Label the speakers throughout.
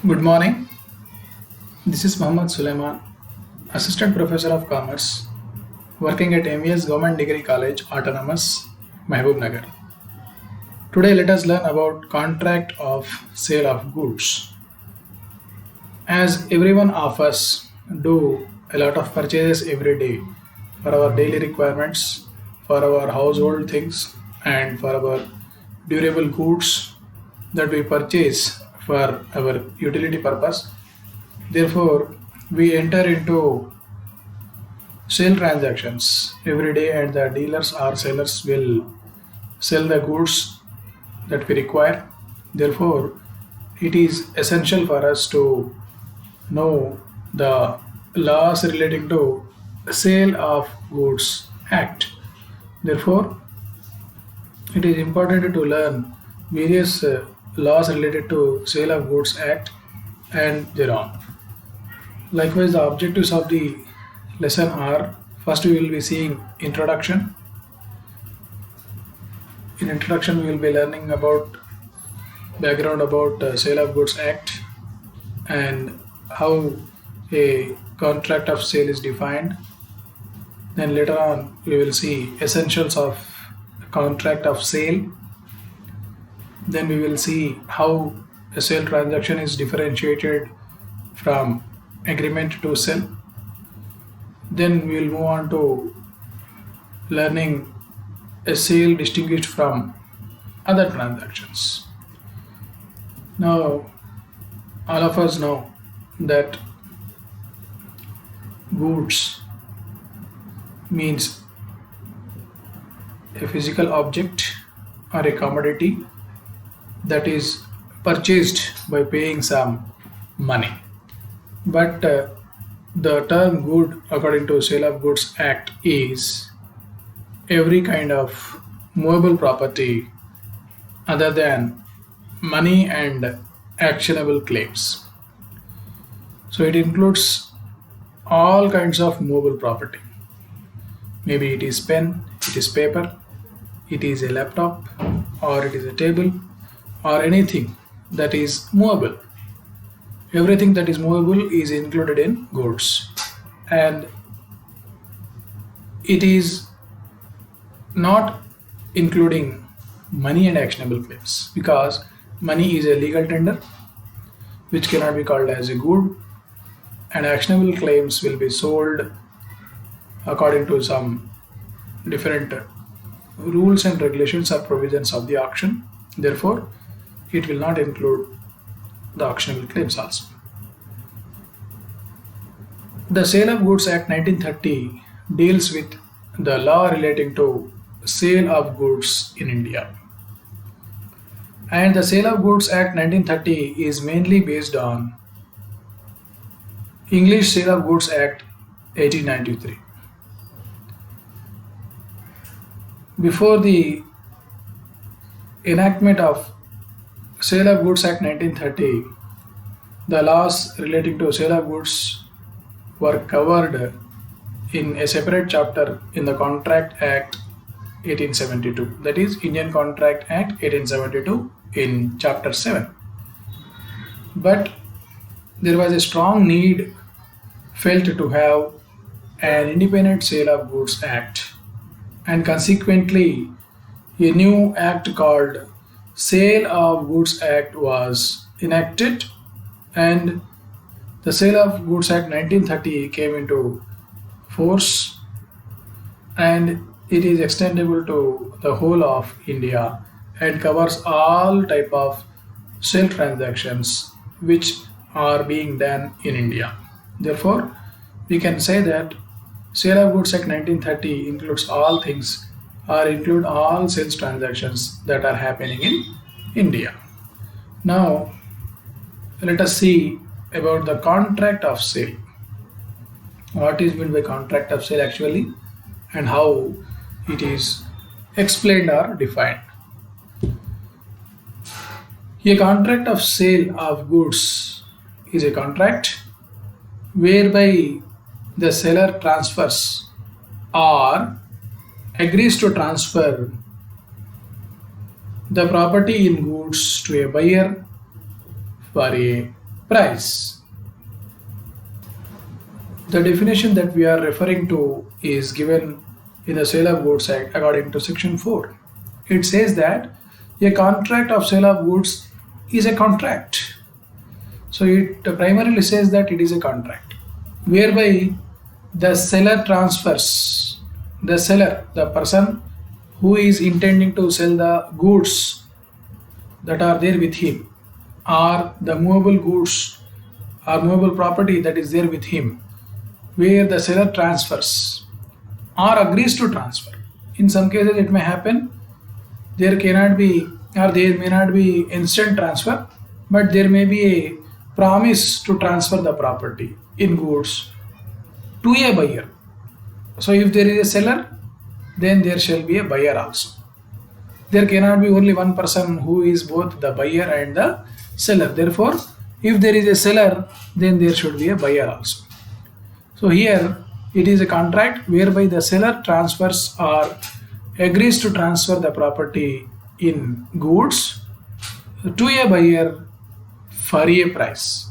Speaker 1: Good morning. This is Muhammad Sulaiman, Assistant Professor of Commerce, working at MES Government Degree College, Autonomous, Mehboob Nagar. Today, let us learn about contract of sale of goods. As everyone of us do a lot of purchases every day for our daily requirements, for our household things, and for our durable goods that we purchase for our utility purpose. Therefore, we enter into sale transactions every day, and the dealers or sellers will sell the goods that we require. Therefore, it is essential for us to know the laws relating to Sale of Goods Act. Therefore, it is important to learn various laws related to Sale of Goods Act and thereon. Likewise, the objectives of the lesson are: first, we will be seeing introduction. In introduction, we will be learning about background about Sale of Goods Act and how a contract of sale is defined. Then later on, we will see essentials of contract of sale. Then we will see how a sale transaction is differentiated from agreement to sell. Then we will move on to learning a sale distinguished from other transactions. Now, all of us know that goods means a physical object or a commodity that is purchased by paying some money. But the term good, according to Sale of Goods Act, is every kind of movable property other than money and actionable claims. So it includes all kinds of movable property. Maybe it is pen, it is paper, it is a laptop, or it is a table, or anything that is movable. Everything that is movable is included in goods, and it is not including money and actionable claims, because money is a legal tender which cannot be called as a good, and actionable claims will be sold according to some different rules and regulations or provisions of the auction. Therefore, it will not include the auctionable claims also. The Sale of Goods Act 1930 deals with the law relating to sale of goods in India. And the Sale of Goods Act 1930 is mainly based on English Sale of Goods Act 1893. Before the enactment of Sale of Goods Act 1930, the laws relating to sale of goods were covered in a separate chapter in the Contract Act 1872, that is Indian Contract Act 1872 in chapter 7. But there was a strong need felt to have an independent Sale of Goods Act, and consequently a new act called Sale of Goods Act was enacted, and the Sale of Goods Act 1930 came into force, and it is extendable to the whole of India and covers all type of sale transactions which are being done in India. Therefore, we can say that Sale of Goods Act 1930 includes all things or include all sales transactions that are happening in India. Now, let us see about the contract of sale. What is meant by contract of sale actually, and how it is explained or defined. A contract of sale of goods is a contract whereby the seller transfers or agrees to transfer the property in goods to a buyer for a price. The definition that we are referring to is given in the Sale of Goods Act according to Section 4. It says that a contract of sale of goods is a contract. So it primarily says that it is a contract whereby the seller transfers, the person who is intending to sell the goods that are there with him, or the movable goods or movable property that is there with him, where the seller transfers or agrees to transfer. In some cases, it may happen there cannot be or there may not be instant transfer, but there may be a promise to transfer the property in goods to a buyer. So, if there is a seller, then there shall be a buyer also. There cannot be only one person who is both the buyer and the seller. Therefore, if there is a seller, then there should be a buyer also. So here it is a contract whereby the seller transfers or agrees to transfer the property in goods to a buyer for a price.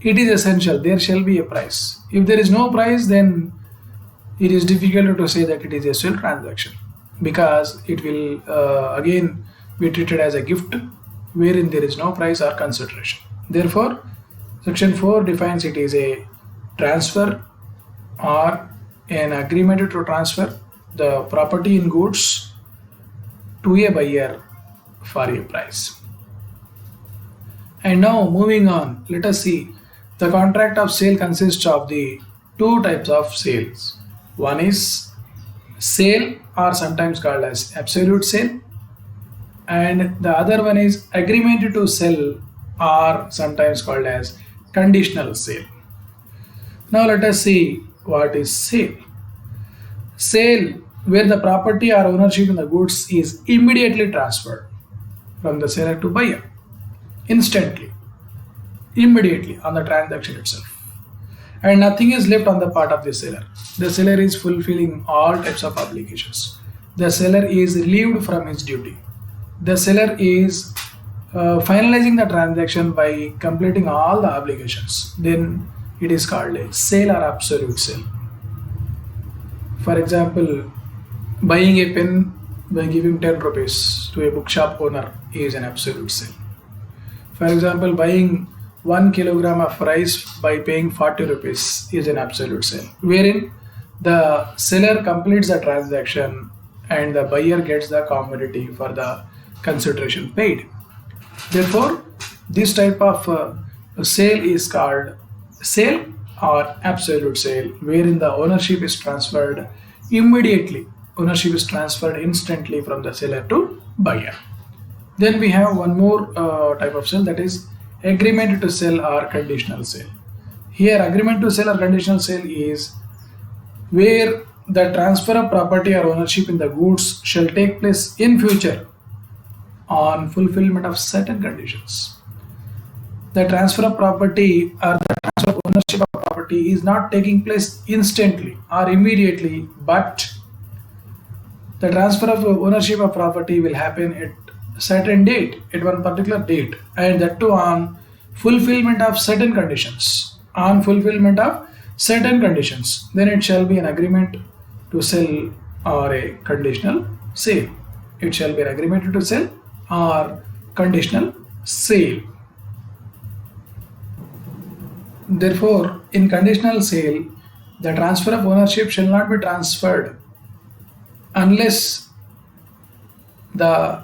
Speaker 1: It is essential there shall be a price. If there is no price, then it is difficult to say that it is a sale transaction, because it will again be treated as a gift wherein there is no price or consideration. Therefore, Section 4 defines it as a transfer or an agreement to transfer the property in goods to a buyer for a price. And now moving on, let us see the contract of sale consists of the two types of sales. One is sale, or sometimes called as absolute sale, and the other one is agreement to sell, or sometimes called as conditional sale. Now let us see what is sale. Sale, where the property or ownership in the goods is immediately transferred from the seller to buyer, instantly, immediately on the transaction itself, and nothing is left on the part of the seller. The seller is fulfilling all types of obligations. The seller is relieved from his duty. The seller is finalizing the transaction by completing all the obligations. Then it is called a sale or absolute sale. For example, buying a pen by giving 10 rupees to a bookshop owner is an absolute sale. For example, buying 1 kilogram of rice by paying 40 rupees is an absolute sale, wherein the seller completes the transaction and the buyer gets the commodity for the consideration paid. Therefore, this type of sale is called sale or absolute sale, wherein the ownership is transferred immediately. Ownership is transferred instantly from the seller to buyer. Then we have one more type of sale, that is agreement to sell or conditional sale. Here, agreement to sell or conditional sale is where the transfer of property or ownership in the goods shall take place in future on fulfillment of certain conditions. The transfer of property or the transfer of ownership of property is not taking place instantly or immediately, but the transfer of ownership of property will happen at a certain date, at one particular date, and that too on fulfillment of certain conditions. On fulfillment of certain conditions, then it shall be an agreement to sell or a conditional sale. It shall be an agreement to sell or conditional sale. Therefore, in conditional sale, the transfer of ownership shall not be transferred unless the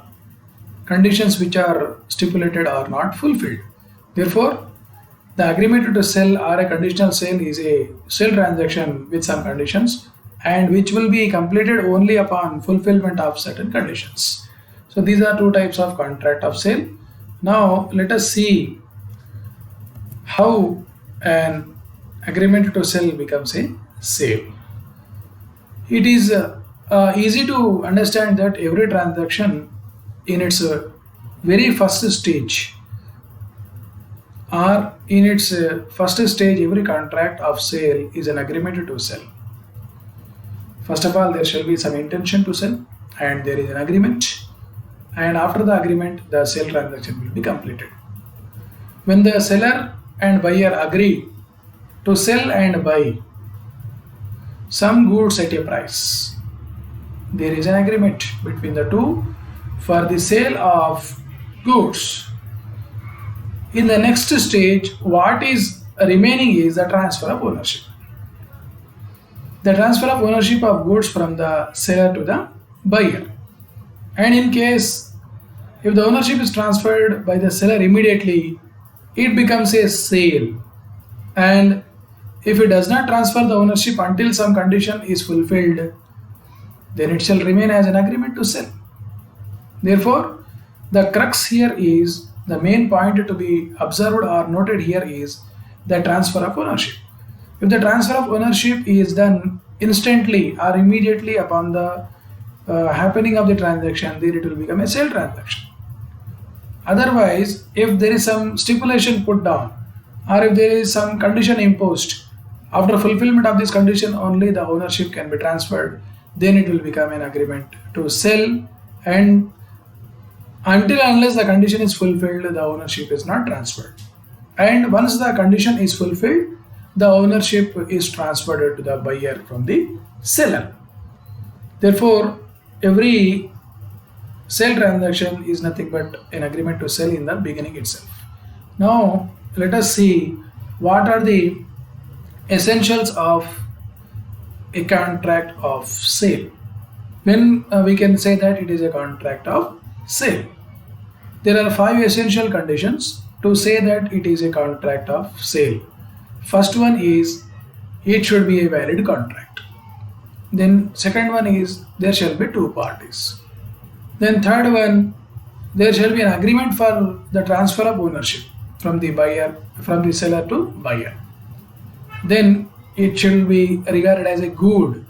Speaker 1: conditions which are stipulated are not fulfilled. Therefore, the agreement to sell or a conditional sale is a sale transaction with some conditions, and which will be completed only upon fulfillment of certain conditions. So these are two types of contract of sale. Now let us see how an agreement to sell becomes a sale. It is easy to understand that every transaction in its very first stage, or in its first stage, every contract of sale is an agreement to sell. First of all, there shall be some intention to sell, and there is an agreement, and after the agreement, the sale transaction will be completed. When the seller and buyer agree to sell and buy some goods at a price. There is an agreement between the two for the sale of goods. In the next stage, what is remaining is the transfer of ownership. The transfer of ownership of goods from the seller to the buyer. And in case if the ownership is transferred by the seller immediately, it becomes a sale. And if it does not transfer the ownership until some condition is fulfilled, then it shall remain as an agreement to sell. Therefore, the crux here is the main point to be observed or noted here is the transfer of ownership. If the transfer of ownership is done instantly or immediately upon the happening of the transaction, then it will become a sale transaction. Otherwise, if there is some stipulation put down or if there is some condition imposed, after fulfillment of this condition only the ownership can be transferred, then it will become an agreement to sell, and until unless the condition is fulfilled, the ownership is not transferred. And once the condition is fulfilled, the ownership is transferred to the buyer from the seller. Therefore, every sale transaction is nothing but an agreement to sell in the beginning itself. Now, let us see what are the essentials of a contract of sale. When we can say that it is a contract of sale, there are 5 essential conditions to say that it is a contract of sale. First one is it should be a valid contract. Then second one is there shall be 2 parties. Then third one, there shall be an agreement for the transfer of ownership from the seller to buyer. Then it shall be regarded as a good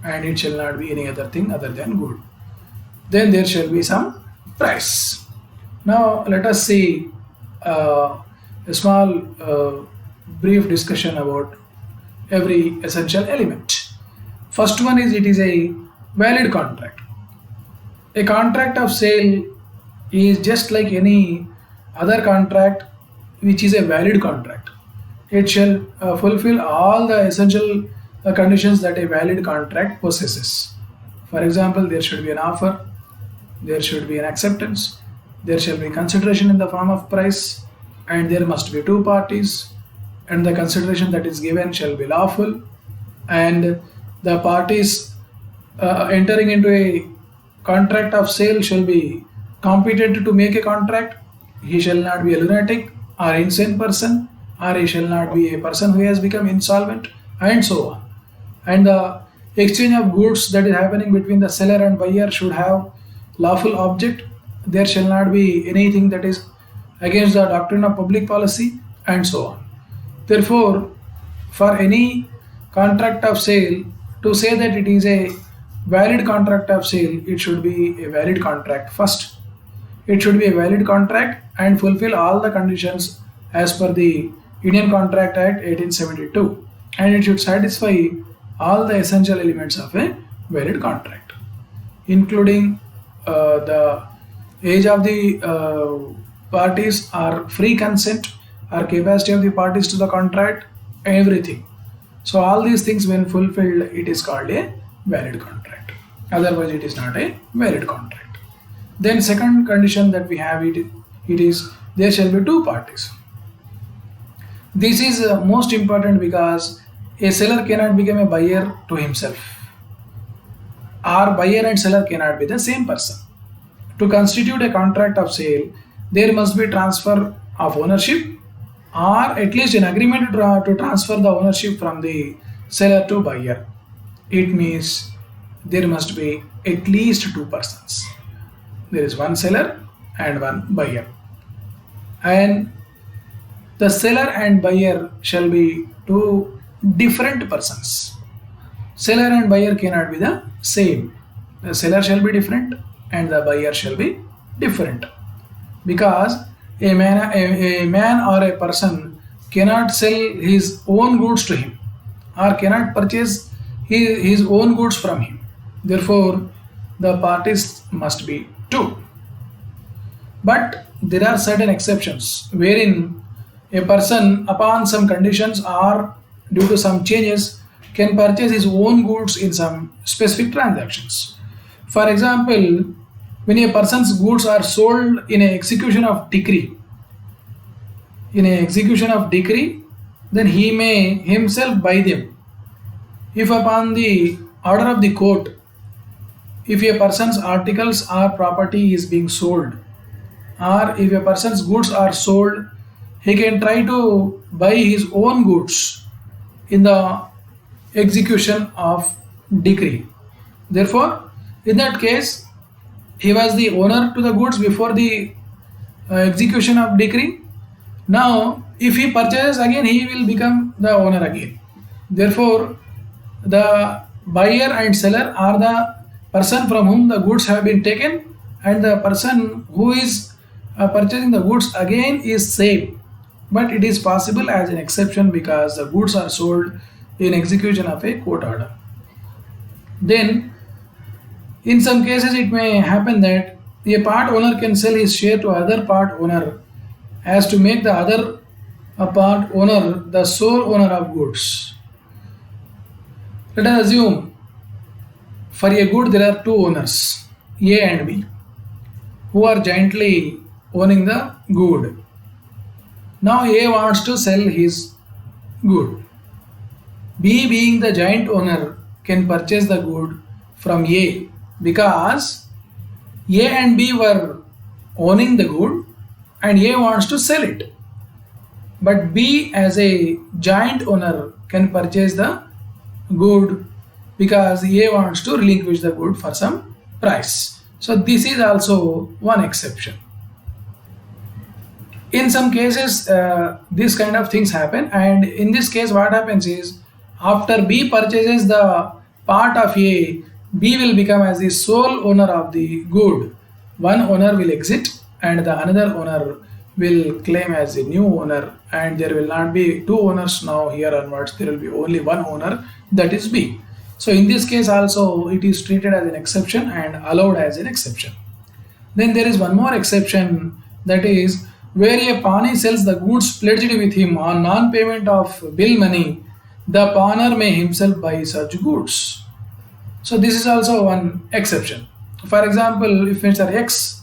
Speaker 1: and it shall not be any other thing other than good. Then there shall be some price. Now let us see a small brief discussion about every essential element. First one is it is a valid contract. A contract of sale is just like any other contract which is a valid contract. It shall fulfill all the essential conditions that a valid contract possesses. For example, there should be an offer, there should be an acceptance, there shall be consideration in the form of price, and there must be 2 parties, and the consideration that is given shall be lawful, and the parties entering into a contract of sale shall be competent to make a contract. He shall not be a lunatic or insane person, or he shall not be a person who has become insolvent, and so on. And the exchange of goods that is happening between the seller and buyer should have lawful object. There shall not be anything that is against the doctrine of public policy, and so on. Therefore, for any contract of sale, to say that it is a valid contract of sale, it should be a valid contract first. It should be a valid contract and fulfill all the conditions as per the Indian Contract Act 1872, and it should satisfy all the essential elements of a valid contract, including the age of the parties, or free consent, or capacity of the parties to the contract, everything. So all these things when fulfilled, it is called a valid contract. Otherwise, it is not a valid contract. Then second condition that we have it is there shall be 2 parties. This is most important because a seller cannot become a buyer to himself, or buyer and seller cannot be the same person. To constitute a contract of sale, there must be transfer of ownership, or at least an agreement to transfer the ownership from the seller to buyer. It means there must be at least 2 persons. There is one seller and one buyer, and the seller and buyer shall be 2 different persons. Seller and buyer cannot be the same. The seller shall be different and the buyer shall be different, because a man or a person cannot sell his own goods to him or cannot purchase his own goods from him. Therefore, the parties must be 2. But there are certain exceptions wherein A person, upon some conditions or due to some changes, can purchase his own goods in some specific transactions. For example, when a person's goods are sold in an execution of decree, then he may himself buy them. If upon the order of the court, if a person's articles or property is being sold, or if a person's goods are sold, he can try to buy his own goods in the execution of decree. Therefore, in that case, he was the owner to the goods before the execution of decree. Now, if he purchases again, he will become the owner again. Therefore, the buyer and seller are the person from whom the goods have been taken, and the person who is purchasing the goods again is same. But it is possible as an exception because the goods are sold in execution of a court order. Then, in some cases, it may happen that a part owner can sell his share to other part owner as to make the other part owner the sole owner of goods. Let us assume for a good there are two owners, A and B, who are jointly owning the good. Now A wants to sell his good. B, being the joint owner, can purchase the good from A because A and B were owning the good and A wants to sell it. But B, as a joint owner, can purchase the good because A wants to relinquish the good for some price. So, this is also one exception. In some cases, this kind of things happen, and in this case, what happens is after B purchases the part of A, B will become as the sole owner of the good. One owner will exit and the another owner will claim as a new owner, and there will not be two owners now here onwards, there will be only one owner, that is B. So in this case also it is treated as an exception and allowed as an exception. Then there is one more exception, that is where a pawnee sells the goods pledged with him on non-payment of bill money, the pawner may himself buy such goods. So this is also one exception. For example, if Mr. X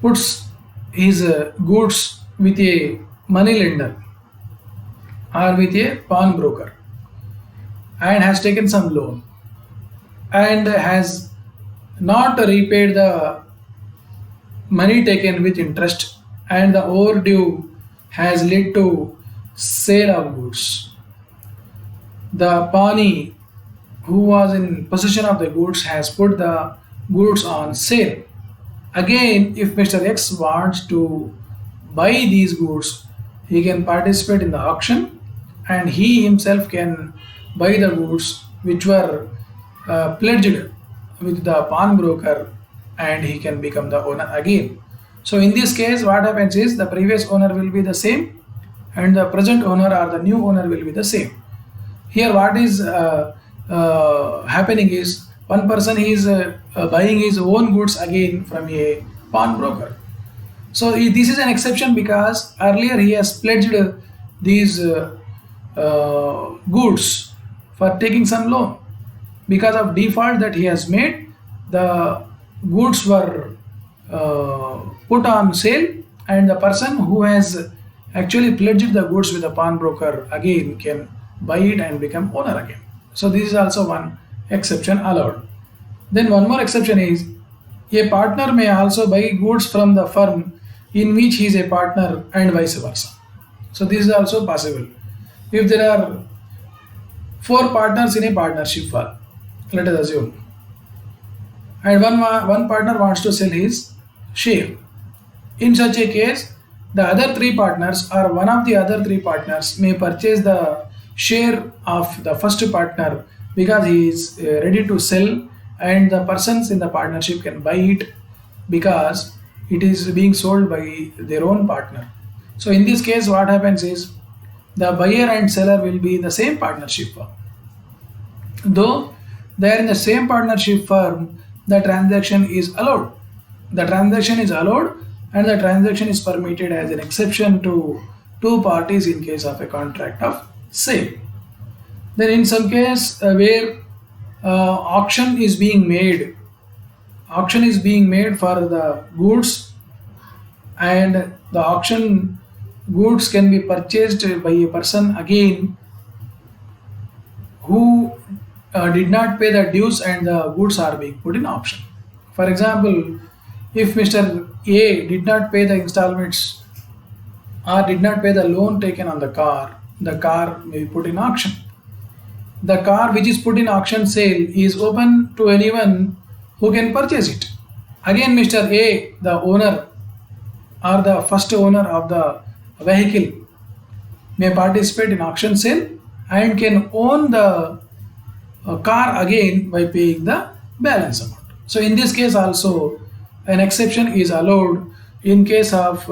Speaker 1: puts his goods with a money lender or with a pawnbroker and has taken some loan and has not repaid the money taken with interest, and the overdue has led to sale of goods. The pawnee who was in possession of the goods has put the goods on sale. Again, if Mr. X wants to buy these goods, he can participate in the auction and he himself can buy the goods which were pledged with the pawnbroker, and he can become the owner again. So in this case, what happens is the previous owner will be the same and the present owner or the new owner will be the same. Here what is happening is one person is buying his own goods again from a pawnbroker. So this is an exception because earlier he has pledged these goods for taking some loan. Because of default that he has made, the goods were put on sale, and the person who has actually pledged the goods with the pawnbroker again can buy it and become owner again. So this is also one exception allowed. Then one more exception is a partner may also buy goods from the firm in which he is a partner and vice versa. So this is also possible. If there are four partners in a partnership firm, let us assume, and one partner wants to sell his share. In such a case, the other three partners or one of the other three partners may purchase the share of the first partner because he is ready to sell, and the persons in the partnership can buy it because it is being sold by their own partner. So in this case, what happens is the buyer and seller will be in the same partnership firm. Though they are in the same partnership firm, the transaction is allowed. The transaction is allowed and the transaction is permitted as an exception to two parties in case of a contract of sale. Then in some case where auction is being made for the goods, and the auction goods can be purchased by a person again who did not pay the dues, and the goods are being put in auction. For example, if Mr. A did not pay the installments or did not pay the loan taken on the car may be put in auction. The car which is put in auction sale is open to anyone who can purchase it. Again, Mr. A, the owner or the first owner of the vehicle, may participate in auction sale and can own the car again by paying the balance amount. So in this case also an exception is allowed in case of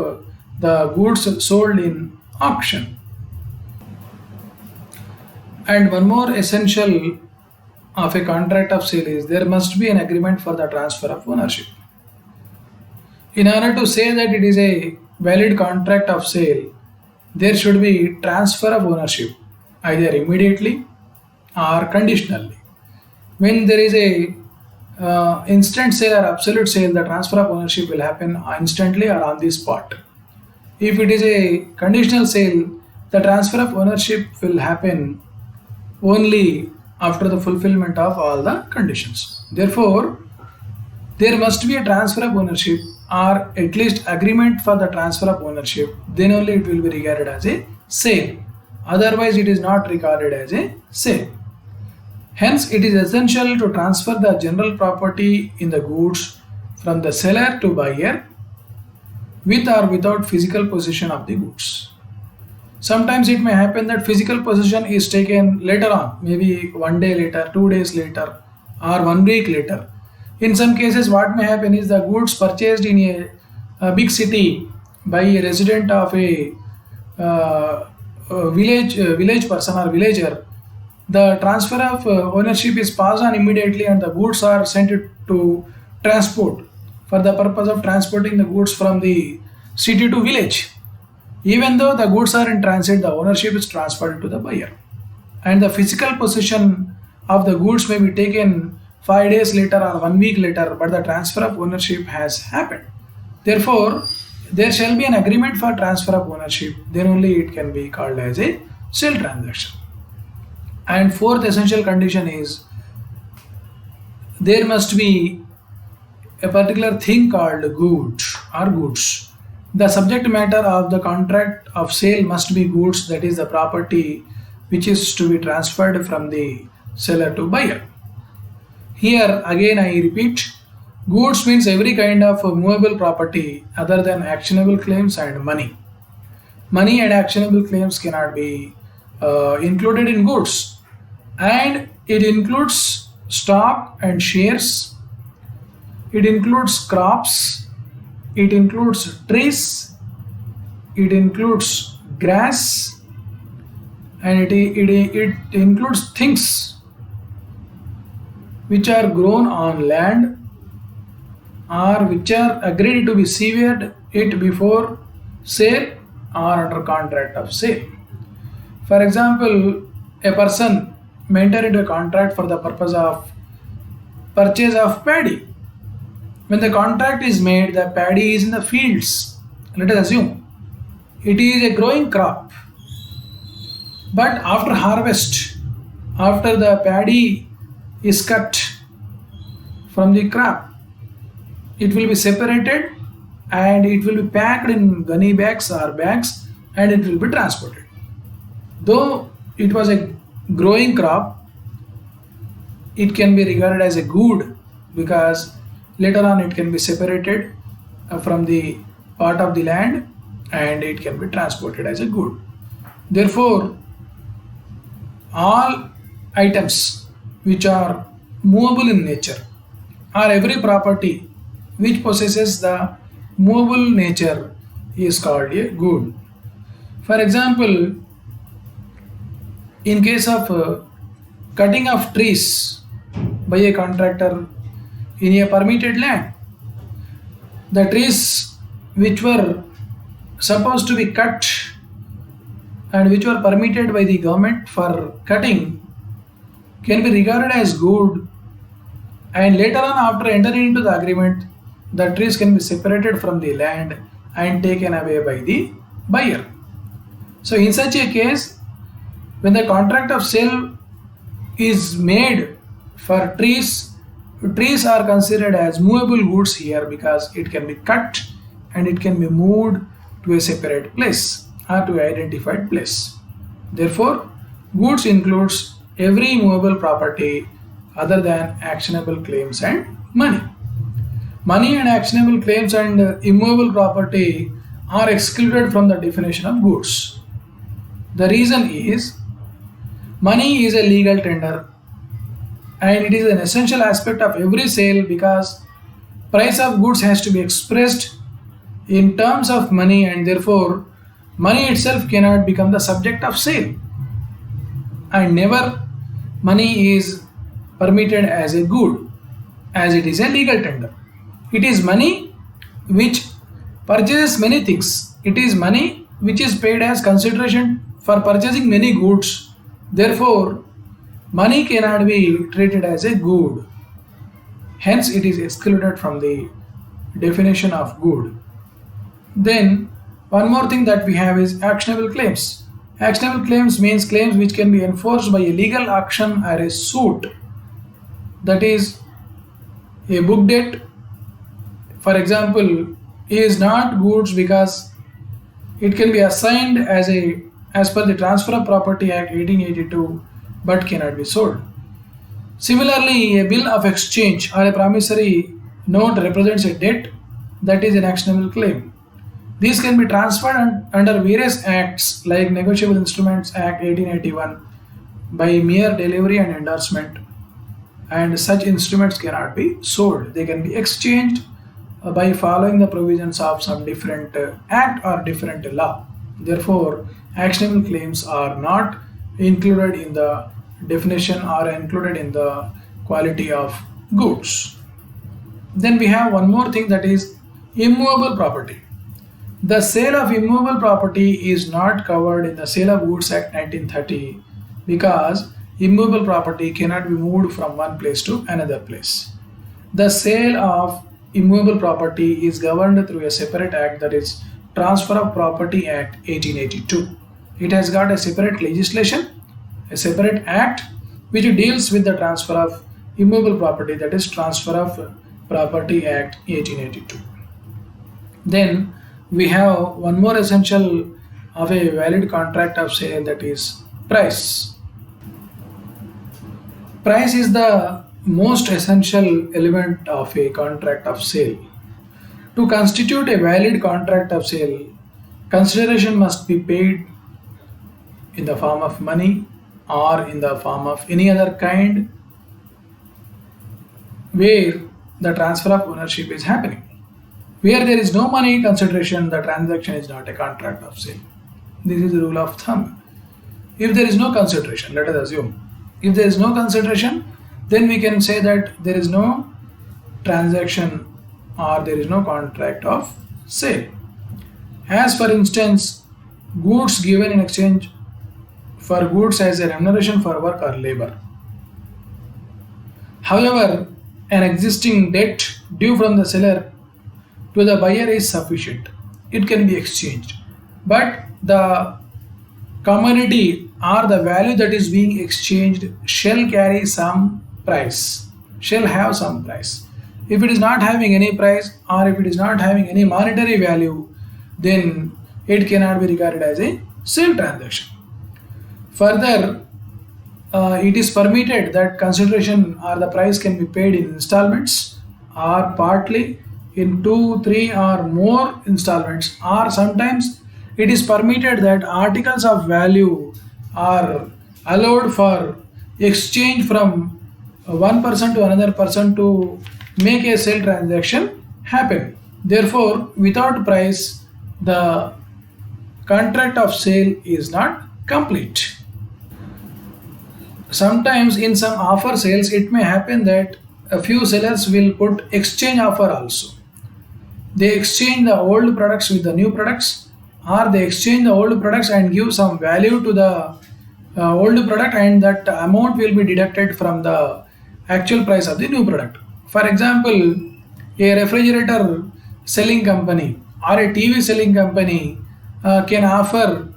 Speaker 1: the goods sold in auction. And one more essential of a contract of sale is there must be an agreement for the transfer of ownership. In order to say that it is a valid contract of sale, there should be transfer of ownership either immediately or conditionally. When there is a instant sale or absolute sale, the transfer of ownership will happen instantly or on the spot. If it is a conditional sale, the transfer of ownership will happen only after the fulfillment of all the conditions. Therefore, there must be a transfer of ownership or at least agreement for the transfer of ownership, then only it will be regarded as a sale. Otherwise, it is not regarded as a sale. Hence, it is essential to transfer the general property in the goods from the seller to buyer with or without physical possession of the goods. Sometimes it may happen that physical possession is taken later on, maybe 1 day later, 2 days later, or 1 week later. In some cases, what may happen is the goods purchased in a big city by a resident of a village person or villager. The transfer of ownership is passed on immediately, and the goods are sent to transport for the purpose of transporting the goods from the city to village. Even though the goods are in transit, the ownership is transferred to the buyer, and the physical possession of the goods may be taken 5 days later or 1 week later, but the transfer of ownership has happened. Therefore, there shall be an agreement for transfer of ownership, then only it can be called as a sale transaction. And fourth essential condition is there must be a particular thing called goods or goods. The subject matter of the contract of sale must be goods, that is the property which is to be transferred from the seller to buyer. Here again I repeat, goods means every kind of movable property other than actionable claims and money. Money and actionable claims cannot be included in goods, and it includes stock and shares, it includes crops, it includes trees, it includes grass, and it includes things which are grown on land or which are agreed to be severed it before sale or under contract of sale. For example, a person may enter into a contract for the purpose of purchase of paddy. When the contract is made, the paddy is in the fields. Let us assume it is a growing crop. But after harvest, after the paddy is cut from the crop, it will be separated and it will be packed in gunny bags or bags, and it will be transported. Though it was a growing crop, it can be regarded as a good because later on it can be separated from the part of the land and it can be transported as a good. Therefore, all items which are movable in nature, or every property which possesses the movable nature, is called a good. For example, in case of cutting of trees by a contractor in a permitted land, the trees which were supposed to be cut and which were permitted by the government for cutting can be regarded as good, and later on after entering into the agreement the trees can be separated from the land and taken away by the buyer. So in such a case, when the contract of sale is made for trees, trees are considered as movable goods here because it can be cut and it can be moved to a separate place or to an identified place. Therefore, goods includes every movable property other than actionable claims and money. Money and actionable claims and immovable property are excluded from the definition of goods. The reason is money is a legal tender and it is an essential aspect of every sale because price of goods has to be expressed in terms of money, and therefore money itself cannot become the subject of sale, and never money is permitted as a good as it is a legal tender. It is money which purchases many things. It is money which is paid as consideration for purchasing many goods. Therefore, money cannot be treated as a good. Hence, it is excluded from the definition of good. Then, one more thing that we have is actionable claims. Actionable claims means claims which can be enforced by a legal action or a suit. That is, a book debt, for example, is not goods because it can be assigned as per the Transfer of Property Act 1882 but cannot be sold. Similarly, a bill of exchange or a promissory note represents a debt that is an actionable claim. These can be transferred under various acts like Negotiable Instruments Act 1881 by mere delivery and endorsement, and such instruments cannot be sold. They can be exchanged by following the provisions of some different act or different law. Therefore, actionable claims are not included in the definition or included in the quality of goods. Then we have one more thing, that is immovable property. The sale of immovable property is not covered in the Sale of Goods Act 1930 because immovable property cannot be moved from one place to another place. The sale of immovable property is governed through a separate act, that is Transfer of Property Act 1882. It has got a separate legislation, a separate act which deals with the transfer of immovable property, that is Transfer of Property Act 1882. Then we have one more essential of a valid contract of sale, that is price. Price is the most essential element of a contract of sale. To constitute a valid contract of sale, consideration must be paid in the form of money or in the form of any other kind where the transfer of ownership is happening. Where there is no money consideration, the transaction is not a contract of sale. This is the rule of thumb. If there is no consideration, let us assume, if there is no consideration, then we can say that there is no transaction or there is no contract of sale. As for instance, goods given in exchange for goods as a remuneration for work or labor. However, an existing debt due from the seller to the buyer is sufficient. It can be exchanged. But the commodity or the value that is being exchanged shall carry some price, shall have some price. If it is not having any price or if it is not having any monetary value, then it cannot be regarded as a sale transaction. Further, it is permitted that consideration or the price can be paid in installments or partly in 2, 3 or more installments, or sometimes it is permitted that articles of value are allowed for exchange from one person to another person to make a sale transaction happen. Therefore, without price, the contract of sale is not complete. Sometimes in some offer sales, it may happen that a few sellers will put exchange offer also. They exchange the old products with the new products, or they exchange the old products and give some value to the old product, and that amount will be deducted from the actual price of the new product. For example, a refrigerator selling company or a TV selling company can offer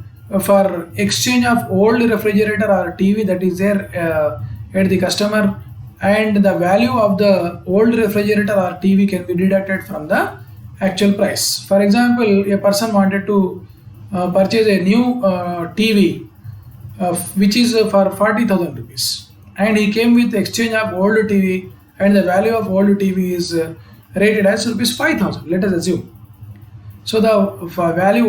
Speaker 1: for exchange of old refrigerator or TV that is there at the customer, and the value of the old refrigerator or TV can be deducted from the actual price. For example, a person wanted to purchase a new TV which is for 40,000 rupees, and he came with exchange of old TV, and the value of old TV is rated as rupees 5,000, let us assume. So the value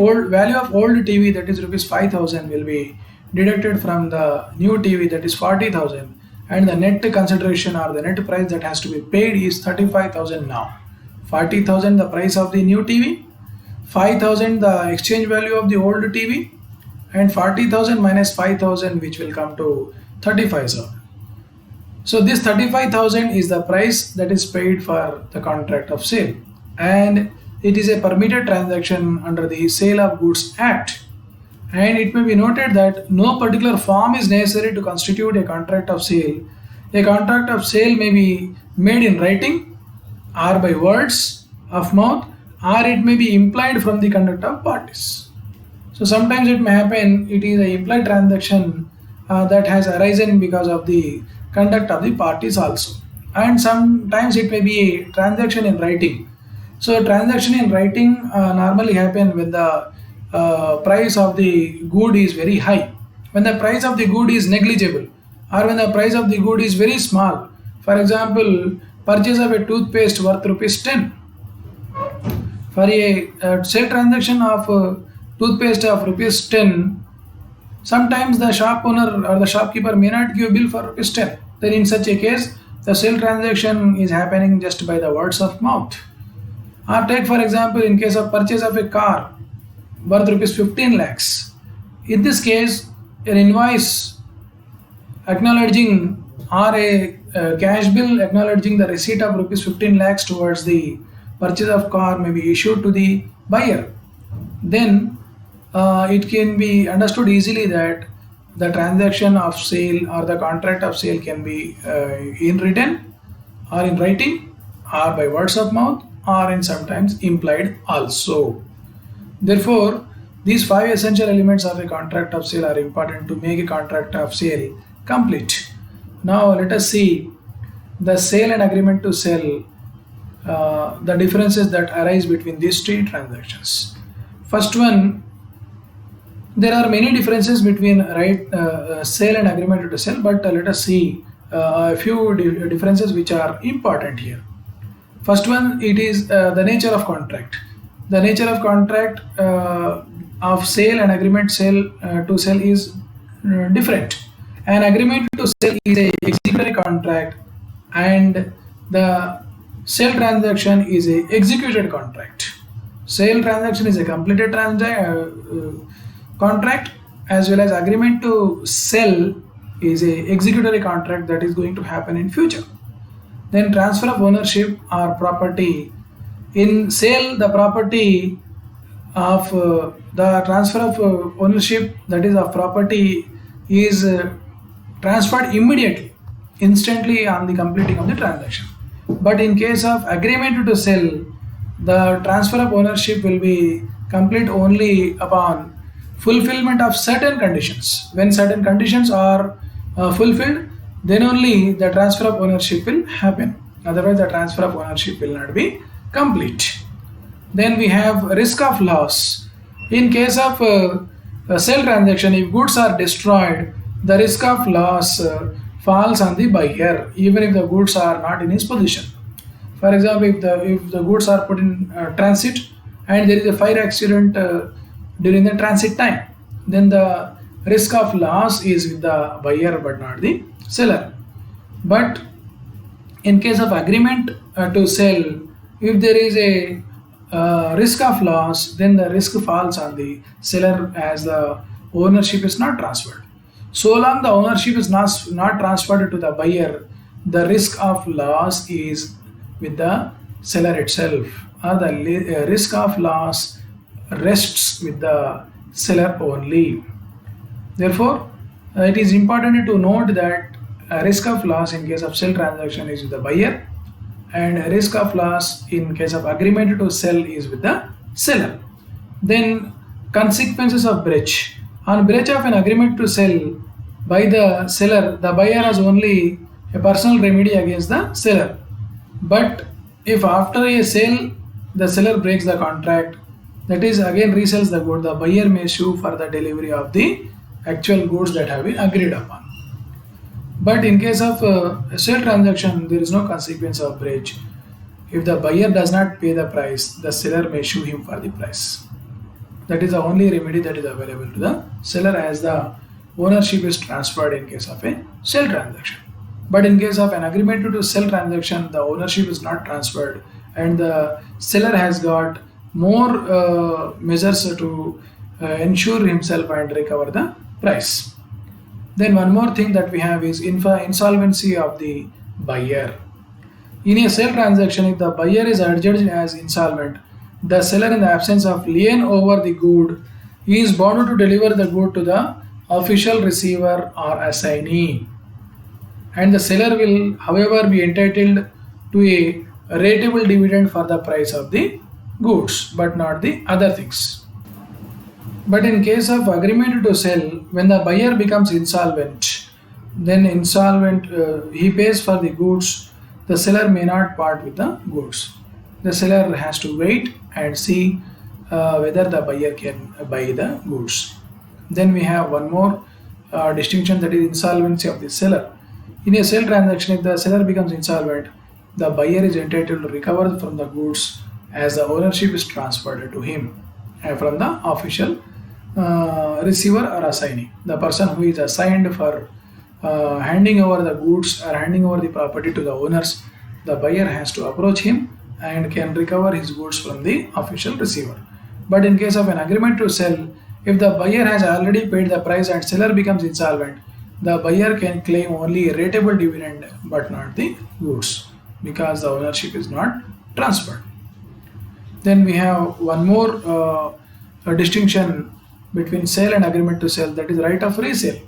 Speaker 1: of old TV, that is rupees 5,000, will be deducted from the new TV, that is 40,000, and the net consideration or the net price that has to be paid is 35,000 now. 40,000 the price of the new TV, 5,000 the exchange value of the old TV, and 40,000 minus 5,000, which will come to 35,000. So this 35,000 is the price that is paid for the contract of sale, and it is a permitted transaction under the Sale of Goods Act. And it may be noted that no particular form is necessary to constitute a contract of sale. A contract of sale may be made in writing or by words of mouth, or it may be implied from the conduct of parties. So sometimes it may happen it is an implied transaction that has arisen because of the conduct of the parties also, and sometimes it may be a transaction in writing. So transaction in writing normally happen when the price of the good is very high, when the price of the good is negligible, or when the price of the good is very small. For example, purchase of a toothpaste worth rupees 10. For a sale transaction of toothpaste of rupees 10, sometimes the shop owner or the shopkeeper may not give bill for rupees 10. Then in such a case, the sale transaction is happening just by the words of mouth. Or take for example, in case of purchase of a car worth rupees 15 lakhs. In this case, an invoice acknowledging or a cash bill acknowledging the receipt of rupees 15 lakhs towards the purchase of car may be issued to the buyer. Then it can be understood easily that the transaction of sale or the contract of sale can be in written or in writing or by words of mouth or in sometimes implied also. Therefore, these five essential elements of a contract of sale are important to make a contract of sale complete. Now let us see the sale and agreement to sell, the differences that arise between these three transactions. First one, there are many differences between sale and agreement to sell, but let us see a few differences which are important here. First one, it is the nature of contract. The nature of contract of sale and agreement to sell is different. An agreement to sell is a executory contract, and the sale transaction is a executed contract. Sale transaction is a completed contract, as well as agreement to sell is a executory contract that is going to happen in future. Then transfer of ownership or property. In sale, the property of the transfer of ownership, that is of property, is transferred immediately, instantly on the completing of the transaction. But in case of agreement to sell, the transfer of ownership will be complete only upon fulfillment of certain conditions. When certain conditions are fulfilled, then only the transfer of ownership will happen. Otherwise, the transfer of ownership will not be complete. Then we have risk of loss. In case of a sale transaction, if goods are destroyed, the risk of loss falls on the buyer, even if the goods are not in his possession. For example, if the goods are put in transit and there is a fire accident during the transit time, then the risk of loss is with the buyer but not the seller. But in case of agreement to sell, if there is a risk of loss, then the risk falls on the seller as the ownership is not transferred. So long the ownership is not transferred to the buyer, the risk of loss is with the seller itself. or the risk of loss rests with the seller only. Therefore, it is important to note that a risk of loss in case of sell transaction is with the buyer, and a risk of loss in case of agreement to sell is with the seller. Then consequences of breach. On breach of an agreement to sell by the seller, the buyer has only a personal remedy against the seller. But if after a sale the seller breaks the contract, that is again resells the good, the buyer may sue for the delivery of the actual goods that have been agreed upon. But in case of a sale transaction, there is no consequence of breach. If the buyer does not pay the price, the seller may sue him for the price. That is the only remedy that is available to the seller, as the ownership is transferred in case of a sale transaction. But in case of an agreement to sell transaction, the ownership is not transferred, and the seller has got more measures to ensure himself and recover the price. Then one more thing that we have is insolvency of the buyer. In a sale transaction, if the buyer is adjudged as insolvent, the seller, in the absence of lien over the good, is bound to deliver the good to the official receiver or assignee. And the seller will, however, be entitled to a rateable dividend for the price of the goods, but not the other things. But in case of agreement to sell, when the buyer becomes insolvent, then he pays for the goods. The seller may not part with the goods. The seller has to wait and see whether the buyer can buy the goods. Then we have one more distinction, that is insolvency of the seller. In a sale transaction, if the seller becomes insolvent, the buyer is entitled to recover from the goods, as the ownership is transferred to him from the official receiver or assignee. The person who is assigned for handing over the goods or handing over the property to the owners, the buyer has to approach him and can recover his goods from the official receiver. But in case of an agreement to sell, if the buyer has already paid the price and seller becomes insolvent, the buyer can claim only a rateable dividend but not the goods, because the ownership is not transferred. Then we have one more distinction between sale and agreement to sell, that is right of resale.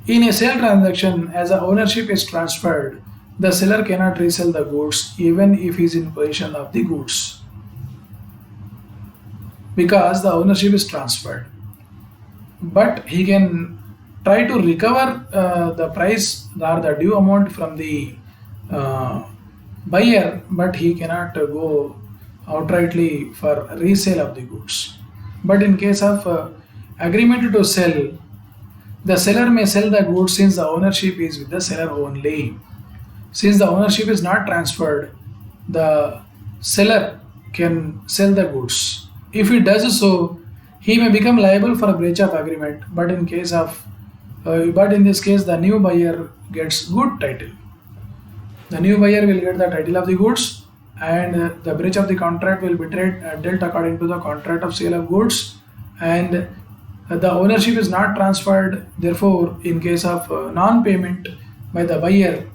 Speaker 1: In a sale transaction, as the ownership is transferred, the seller cannot resell the goods even if he is in possession of the goods, because the ownership is transferred. But he can try to recover the price or the due amount from the buyer, but he cannot go outrightly for resale of the goods. But in case of agreement to sell, the seller may sell the goods since the ownership is with the seller only. Since the ownership is not transferred, the seller can sell the goods. If he does so, he may become liable for a breach of agreement. But in this case, the new buyer gets good title. The new buyer will get the title of the goods, and the breach of the contract will be dealt according to the contract of sale of goods, and the ownership is not transferred. Therefore, in case of non-payment by the buyer,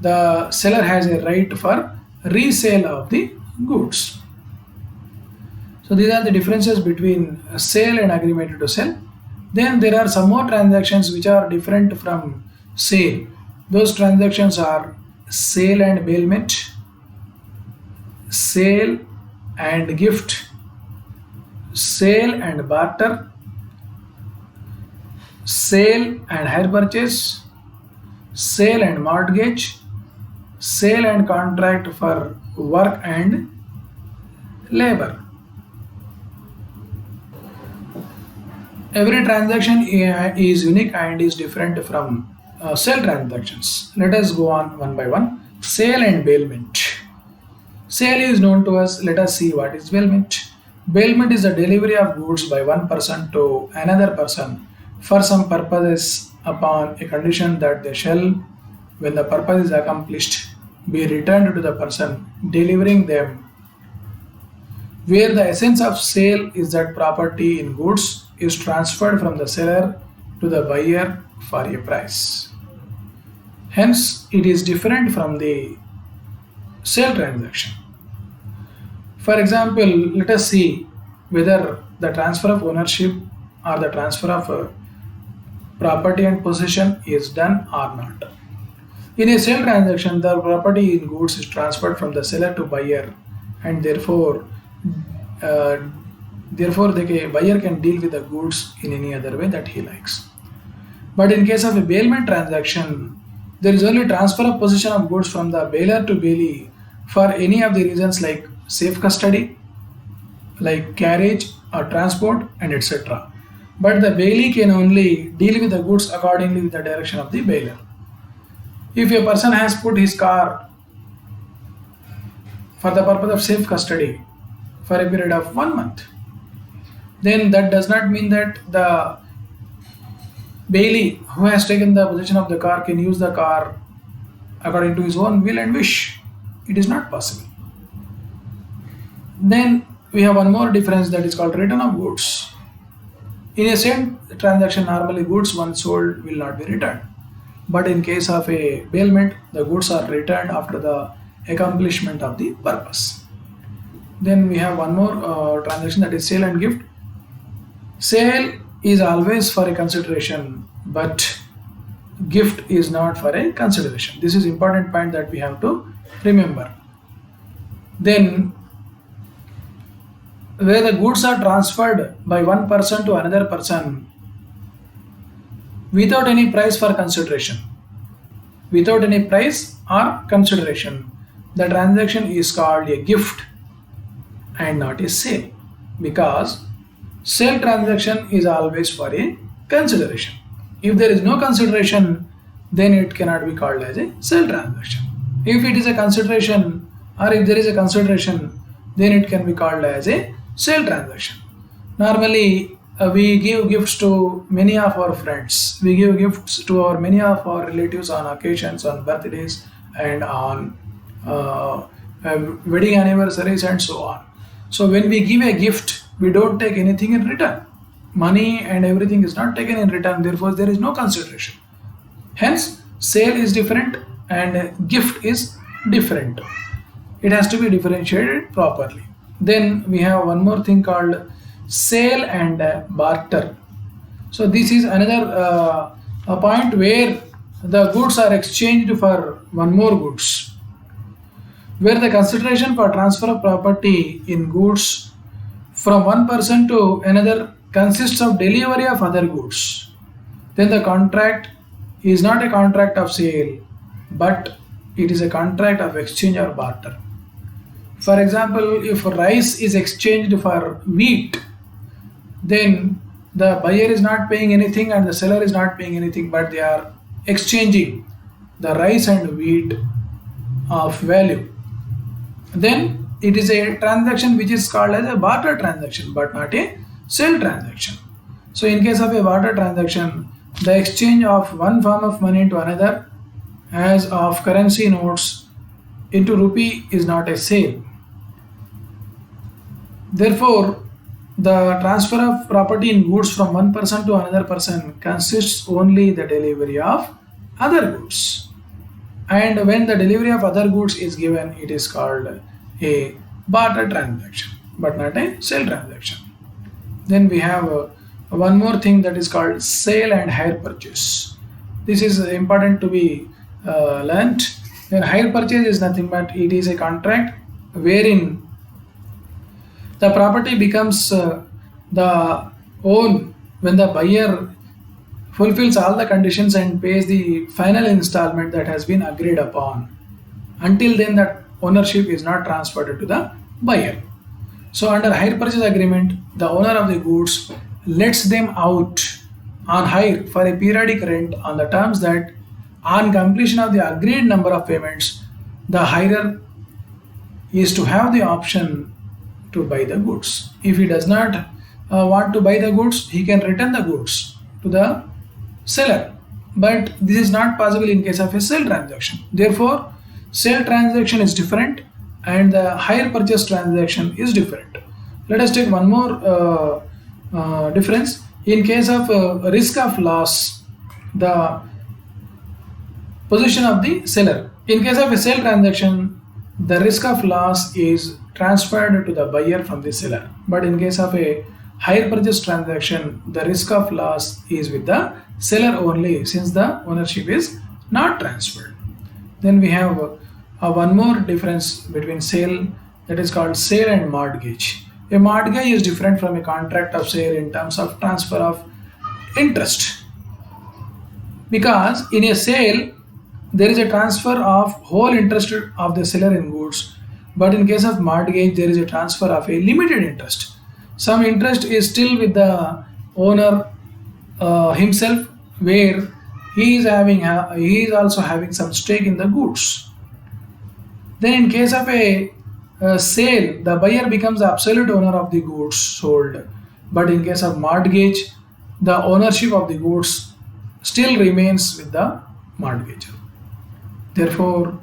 Speaker 1: the seller has a right for resale of the goods. So these are the differences between sale and agreement to sell. Then there are some more transactions which are different from sale. Those transactions are sale and bailment, sale and gift, sale and barter, sale and hire purchase, sale and mortgage, sale and contract for work and labor. Every transaction is unique and is different from sale transactions. Let us go on one by one. Sale and bailment. Sale is known to us. Let us see what is bailment. Bailment is the delivery of goods by one person to another person for some purposes upon a condition that they shall, when the purpose is accomplished, be returned to the person delivering them, where the essence of sale is that property in goods is transferred from the seller to the buyer for a price. Hence, it is different from the sale transaction. For example, let us see whether the transfer of ownership or the transfer of property and possession is done or not. In a sale transaction, the property in goods is transferred from the seller to buyer, and uh, therefore the buyer can deal with the goods in any other way that he likes. But in case of a bailment transaction, there is only transfer of possession of goods from the bailer to bailee for any of the reasons like safe custody, like carriage or transport, and etc. But the bailee can only deal with the goods accordingly with the direction of the bailer. If a person has put his car for the purpose of safe custody for a period of 1 month, then that does not mean that the bailee who has taken the possession of the car can use the car according to his own will and wish. It is not possible. Then we have one more difference, that is called return of goods. In a same transaction, normally goods once sold will not be returned. But in case of a bailment, the goods are returned after the accomplishment of the purpose. Then we have one more transaction, that is sale and gift. Sale is always for a consideration, but gift is not for a consideration. This is important point that we have to remember. Then where the goods are transferred by one person to another person without any price for consideration, without any price or consideration, the transaction is called a gift and not a sale, because sale transaction is always for a consideration. If there is no consideration, then it cannot be called as a sale transaction. If it is a consideration, or if there is a consideration, then it can be called as a sale transaction. Normally, we give gifts to many of our friends. We give gifts to many of our relatives on occasions, on birthdays, and on wedding anniversaries, and so on. So when we give a gift, we don't take anything in return. Money and everything is not taken in return. Therefore, there is no consideration. Hence, sale is different and gift is different. It has to be differentiated properly. Then we have one more thing called sale and barter. So this is another a point where the goods are exchanged for one more goods, where the consideration for transfer of property in goods from one person to another consists of delivery of other goods. Then the contract is not a contract of sale, but it is a contract of exchange or barter. For example, if rice is exchanged for wheat, then the buyer is not paying anything and the seller is not paying anything, but they are exchanging the rice and wheat of value. Then it is a transaction which is called as a barter transaction, but not a sale transaction. So in case of a barter transaction, the exchange of one form of money into another, as of currency notes into rupee, is not a sale. Therefore, the transfer of property in goods from one person to another person consists only the delivery of other goods. And when the delivery of other goods is given, it is called a barter transaction, but not a sale transaction. Then we have one more thing, that is called sale and hire purchase. This is important to be learnt. Then hire purchase is nothing but it is a contract wherein the property becomes the own when the buyer fulfills all the conditions and pays the final installment that has been agreed upon. Until then, that ownership is not transferred to the buyer. So under hire purchase agreement, the owner of the goods lets them out on hire for a periodic rent on the terms that on completion of the agreed number of payments, the hirer is to have the option to buy the goods. If he does not want to buy the goods, he can return the goods to the seller. But this is not possible in case of a sale transaction. Therefore, sale transaction is different and the hire purchase transaction is different. Let us take one more difference. In case of risk of loss, the position of the seller. In case of a sale transaction, the risk of loss is transferred to the buyer from the seller. But in case of a hire purchase transaction, the risk of loss is with the seller only, since the ownership is not transferred. Then we have one more difference between sale, that is called sale and mortgage. A mortgage is different from a contract of sale in terms of transfer of interest, because in a sale there is a transfer of whole interest of the seller in goods, but in case of mortgage there is a transfer of a limited interest. Some interest is still with the owner himself, where he is also having some stake in the goods. Then in case of a sale, the buyer becomes the absolute owner of the goods sold, but in case of mortgage, the ownership of the goods still remains with the mortgagor. Therefore,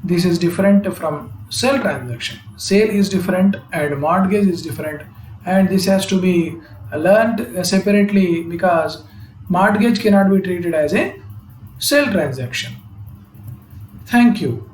Speaker 1: this is different from sale transaction. Sale is different and mortgage is different, and this has to be learned separately, because mortgage cannot be treated as a sale transaction. Thank you.